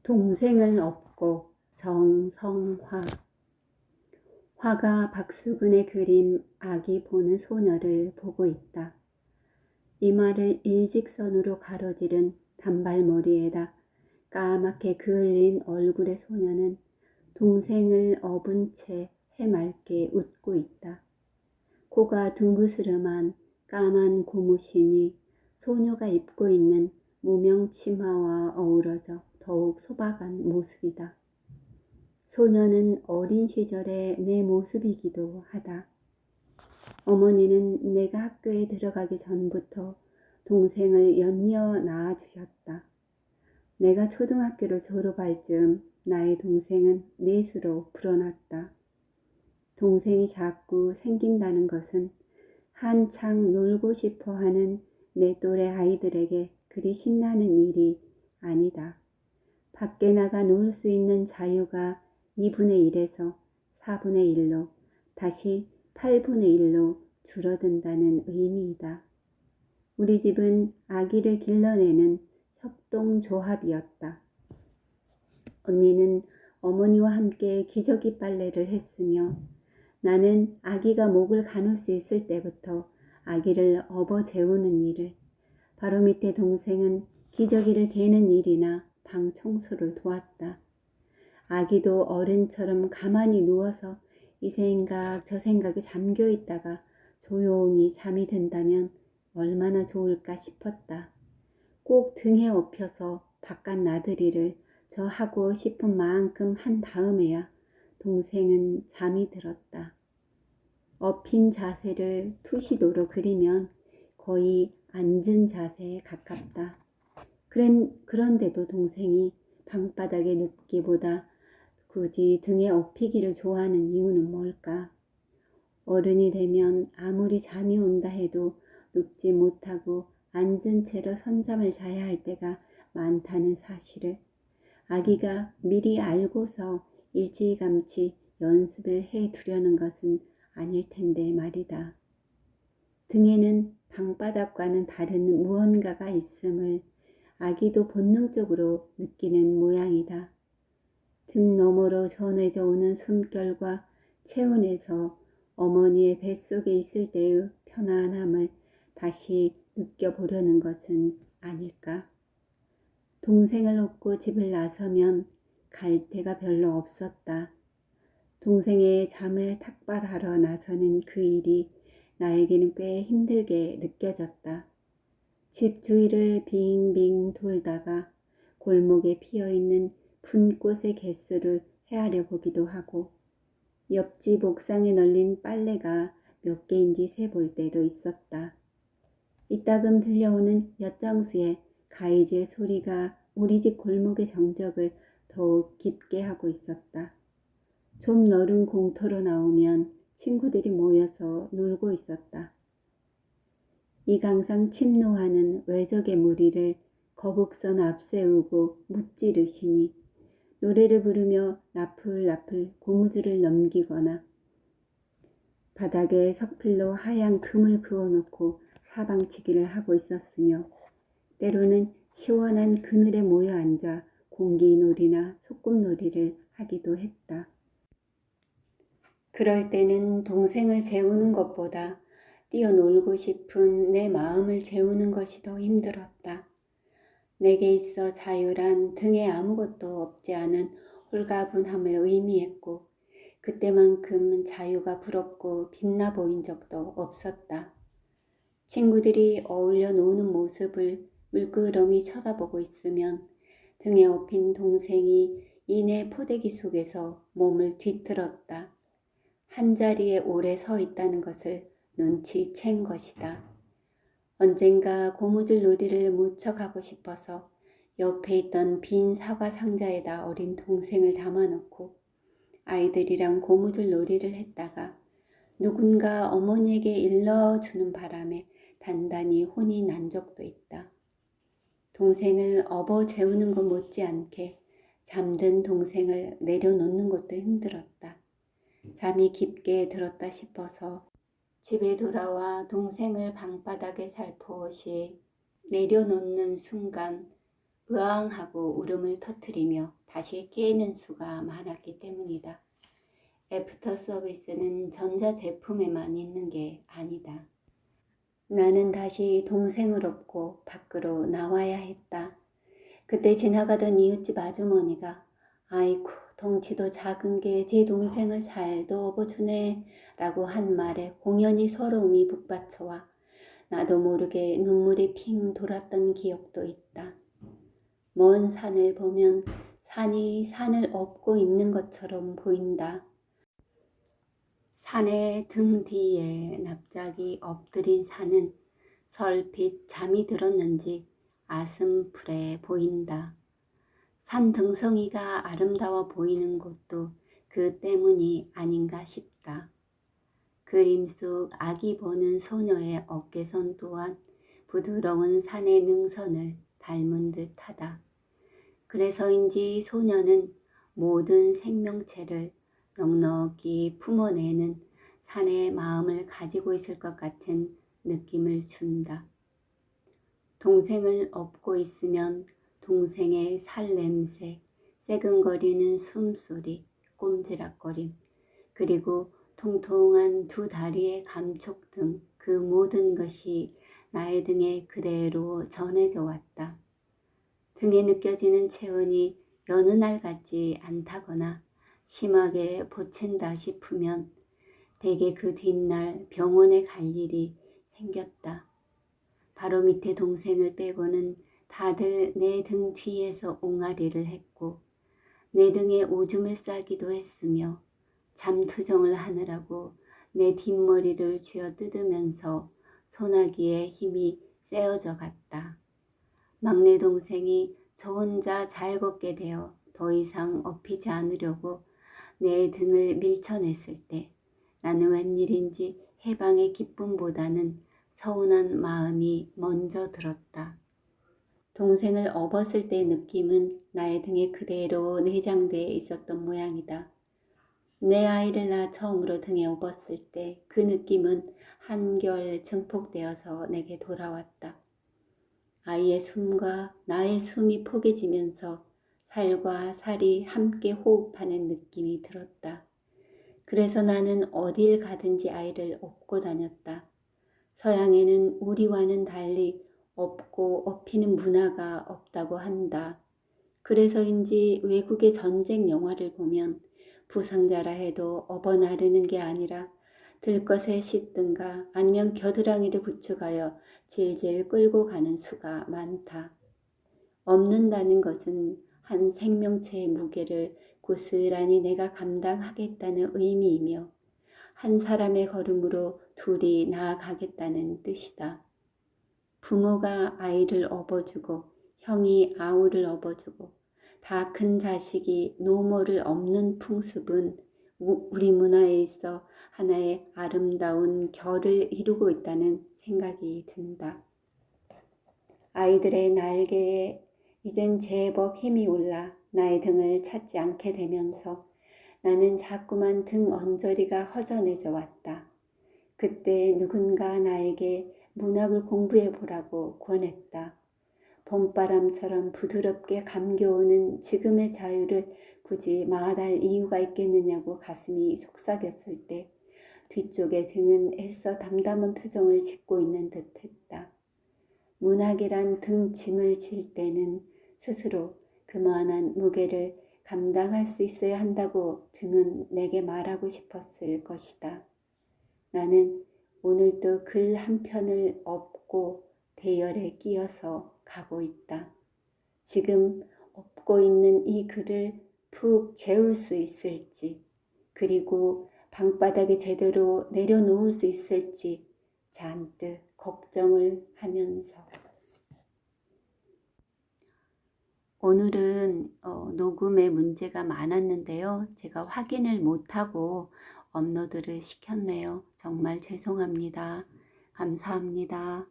동생을 업고 정성화. 화가 박수근의 그림 아기 보는 소녀를 보고 있다. 이마를 일직선으로 가로지른 단발머리에다 까맣게 그을린 얼굴의 소녀는 동생을 업은 채 해맑게 웃고 있다. 코가 둥그스름한 까만 고무신이 소녀가 입고 있는 무명 치마와 어우러져 더욱 소박한 모습이다. 소녀는 어린 시절의 내 모습이기도 하다. 어머니는 내가 학교에 들어가기 전부터 동생을 연이어 낳아주셨다. 내가 초등학교를 졸업할 즈음 나의 동생은 넷으로 불어났다. 동생이 자꾸 생긴다는 것은 한창 놀고 싶어 하는 내 또래 아이들에게 그리 신나는 일이 아니다. 밖에 나가 놀 수 있는 자유가 2분의 1에서 4분의 1로 다시 8분의 1로 줄어든다는 의미이다. 우리 집은 아기를 길러내는 협동조합이었다. 언니는 어머니와 함께 기저귀 빨래를 했으며 나는 아기가 목을 가눌 수 있을 때부터 아기를 업어 재우는 일을, 바로 밑에 동생은 기저귀를 개는 일이나 방 청소를 도왔다. 아기도 어른처럼 가만히 누워서 이 생각 저 생각에 잠겨 있다가 조용히 잠이 든다면 얼마나 좋을까 싶었다. 꼭 등에 업혀서 바깥 나들이를 저 하고 싶은 만큼 한 다음에야 동생은 잠이 들었다. 업힌 자세를 투시도로 그리면 거의 앉은 자세에 가깝다. 그런데도 동생이 방바닥에 눕기보다 굳이 등에 업히기를 좋아하는 이유는 뭘까? 어른이 되면 아무리 잠이 온다 해도 눕지 못하고 앉은 채로 선잠을 자야 할 때가 많다는 사실을 아기가 미리 알고서 일찌감치 연습을 해 두려는 것은 아닐 텐데 말이다. 등에는 방바닥과는 다른 무언가가 있음을 아기도 본능적으로 느끼는 모양이다. 등 너머로 전해져 오는 숨결과 체온에서 어머니의 뱃속에 있을 때의 편안함을 다시 느껴보려는 것은 아닐까? 동생을 업고 집을 나서면 갈 데가 별로 없었다. 동생의 잠을 탁발하러 나서는 그 일이 나에게는 꽤 힘들게 느껴졌다. 집 주위를 빙빙 돌다가 골목에 피어있는 분꽃의 개수를 헤아려 보기도 하고 옆집 옥상에 널린 빨래가 몇 개인지 세볼 때도 있었다. 이따금 들려오는 엿장수의 가이질 소리가 우리 집 골목의 정적을 더욱 깊게 하고 있었다. 좀 넓은 공터로 나오면 친구들이 모여서 놀고 있었다. 이강상 침노하는 외적의 무리를 거북선 앞세우고 무찌르시니 노래를 부르며 나풀나풀 고무줄을 넘기거나 바닥에 석필로 하얀 금을 그어놓고 사방치기를 하고 있었으며 때로는 시원한 그늘에 모여 앉아 공기놀이나 소꿉놀이를 하기도 했다. 그럴 때는 동생을 재우는 것보다 뛰어놀고 싶은 내 마음을 재우는 것이 더 힘들었다. 내게 있어 자유란 등에 아무것도 없지 않은 홀가분함을 의미했고 그때만큼 자유가 부럽고 빛나 보인 적도 없었다. 친구들이 어울려 노는 모습을 물끄러미 쳐다보고 있으면 등에 업힌 동생이 이내 포대기 속에서 몸을 뒤틀었다. 한자리에 오래 서 있다는 것을 눈치챈 것이다. 언젠가 고무줄 놀이를 무척 하고 싶어서 옆에 있던 빈 사과 상자에다 어린 동생을 담아놓고 아이들이랑 고무줄 놀이를 했다가 누군가 어머니에게 일러주는 바람에 단단히 혼이 난 적도 있다. 동생을 업어 재우는 것 못지않게 잠든 동생을 내려놓는 것도 힘들었다. 잠이 깊게 들었다 싶어서 집에 돌아와 동생을 방바닥에 살포시 내려놓는 순간 으앙하고 울음을 터뜨리며 다시 깨는 수가 많았기 때문이다. 애프터 서비스는 전자제품에만 있는 게 아니다. 나는 다시 동생을 업고 밖으로 나와야 했다. 그때 지나가던 이웃집 아주머니가 아이쿠 덩치도 작은 게 제 동생을 잘도 업어주네 라고 한 말에 공연히 서러움이 북받쳐와 나도 모르게 눈물이 핑 돌았던 기억도 있다. 먼 산을 보면 산이 산을 업고 있는 것처럼 보인다. 산의 등 뒤에 납작이 엎드린 산은 설핏 잠이 들었는지 아슴풀해 보인다. 산 등성이가 아름다워 보이는 것도 그 때문이 아닌가 싶다. 그림 속 아기 보는 소녀의 어깨선 또한 부드러운 산의 능선을 닮은 듯하다. 그래서인지 소녀는 모든 생명체를 넉넉히 품어내는 산의 마음을 가지고 있을 것 같은 느낌을 준다. 동생을 업고 있으면 동생의 살냄새, 새근거리는 숨소리, 꼼지락거림, 그리고 통통한 두 다리의 감촉 등 그 모든 것이 나의 등에 그대로 전해져 왔다. 등에 느껴지는 체온이 여느 날 같지 않다거나 심하게 보챈다 싶으면 대개 그 뒷날 병원에 갈 일이 생겼다. 바로 밑에 동생을 빼고는 다들 내 등 뒤에서 옹알이를 했고 내 등에 오줌을 싸기도 했으며 잠투정을 하느라고 내 뒷머리를 쥐어뜯으면서 소나기에 힘이 세어져 갔다. 막내 동생이 저 혼자 잘 걷게 되어 더 이상 업히지 않으려고 내 등을 밀쳐냈을 때 나는 웬일인지 해방의 기쁨보다는 서운한 마음이 먼저 들었다. 동생을 업었을 때의 느낌은 나의 등에 그대로 내장되어 있었던 모양이다. 내 아이를 낳아 처음으로 등에 업었을 때 그 느낌은 한결 증폭되어서 내게 돌아왔다. 아이의 숨과 나의 숨이 포개지면서 살과 살이 함께 호흡하는 느낌이 들었다. 그래서 나는 어딜 가든지 아이를 업고 다녔다. 서양에는 우리와는 달리 업고 업히는 문화가 없다고 한다. 그래서인지 외국의 전쟁 영화를 보면 부상자라 해도 업어 나르는 게 아니라 들것에 싣든가 아니면 겨드랑이를 부축하여 질질 끌고 가는 수가 많다. 업는다는 것은 한 생명체의 무게를 고스란히 내가 감당하겠다는 의미이며 한 사람의 걸음으로 둘이 나아가겠다는 뜻이다. 부모가 아이를 업어주고 형이 아우를 업어주고 다 큰 자식이 노모를 업는 풍습은 우리 문화에 있어 하나의 아름다운 결을 이루고 있다는 생각이 든다. 아이들의 날개에 이젠 제법 힘이 올라 나의 등을 찾지 않게 되면서 나는 자꾸만 등 언저리가 허전해져 왔다. 그때 누군가 나에게 문학을 공부해 보라고 권했다. 봄바람처럼 부드럽게 감겨오는 지금의 자유를 굳이 말할 이유가 있겠느냐고 가슴이 속삭였을 때 뒤쪽의 등은 애써 담담한 표정을 짓고 있는 듯했다. 문학이란 등 짐을 질 때는 스스로 그만한 무게를 감당할 수 있어야 한다고 등은 내게 말하고 싶었을 것이다. 나는 오늘도 글 한 편을 업고 대열에 끼어서 가고 있다. 지금 업고 있는 이 글을 푹 재울 수 있을지, 그리고 방바닥에 제대로 내려놓을 수 있을지 잔뜩 걱정을 하면서. 오늘은 녹음에 문제가 많았는데요. 제가 확인을 못하고 업로드를 시켰네요. 정말 죄송합니다. 감사합니다.